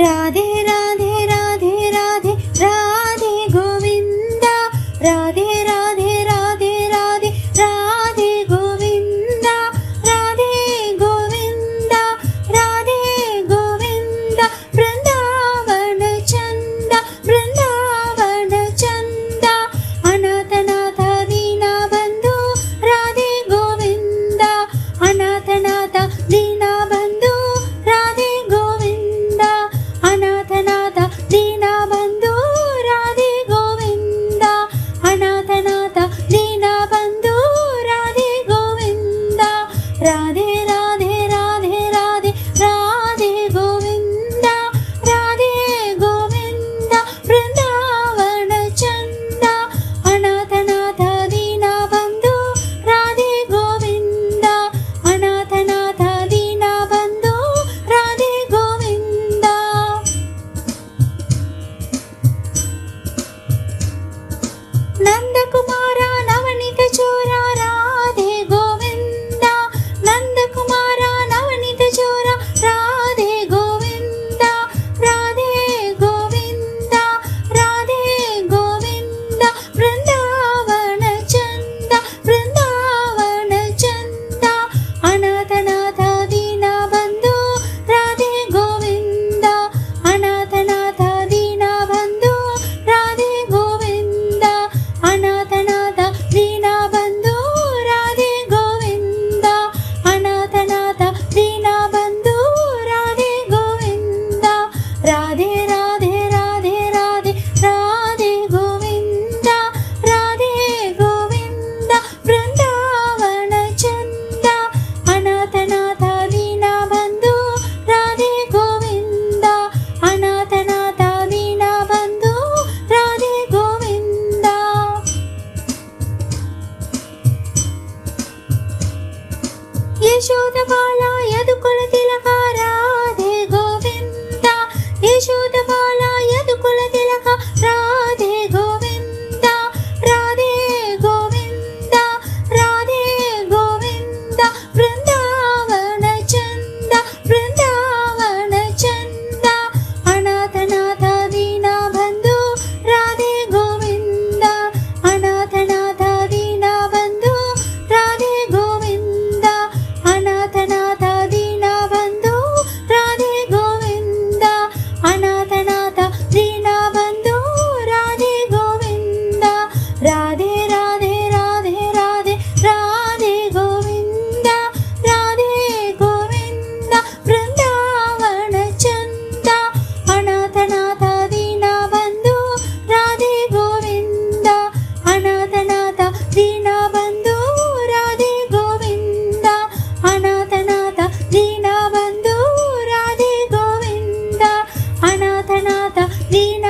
राधे राधे राधे राधे राधे गोविंद राधे राधे राधे राधे राधे गोविंद राधे गोविंद राधे गोविंद वृंदावन चंद अनाथनाथ दीना बंधु राधे गोविंद अनाथनाथ दीना बंधु राधे गोविंद अनाथनाथ दीना बंधु राधे गोविंद अनाथनाथ दीना बंधु राधे गोविंद राधे राधे राधे राधे राधे गोविंद राधे गोविंद वृंदावन चंद अनाथनाथ दीना बंधु राधे गोविंद अनाथनाथ दीना बंधु राधे गोविंद नंदकुमार नवनीत चोरा राधे गोविंद नंदकुमार नवनीत चोरा राधे गोविंद राधे गोविंद राधे गोविंद वृंदावन चंद अनाथनाथ दीना बंधु राधे गोविंद अनाथनाथ दीना बंधु राधे गोविंद अनाथनाथ दीना बंधु राधे गोविंद अनाथनाथ दीना बंधु राधे गोविंद राधे राधे राधे राधे राधे गोविंद राधे गोविंद वृंदावन चंद अनाथनाथ दीना बंधु राधे गोविंद अनाथनाथ दीना बंधु राधे गोविंद यशोद बाला यदुकुल तिलक राधे गोविंद यशोद बाला यदुकुल तिलक राधे गोविंद राधे गोविंद राधे गोविंद वृंदावन चंद अनाथनाथ दीना बंधु राधे गोविंद अनाथनाथ दीना बंधु राधे गोविंद अनाथनाथ दीना बंधु राधे गोविंद अनाथनाथ दीना बंधु राधे गोविंद राधे राधे राधे राधे राधे गोविंद राधे गोविंद वृंदावन चंद अनाथनाथ दीना बंधु राधे गोविंद अनाथनाथ दीना बंधु राधे गोविंद अनाथनाथ दीना बंधु राधे गोविंद अनाथनाथ दीना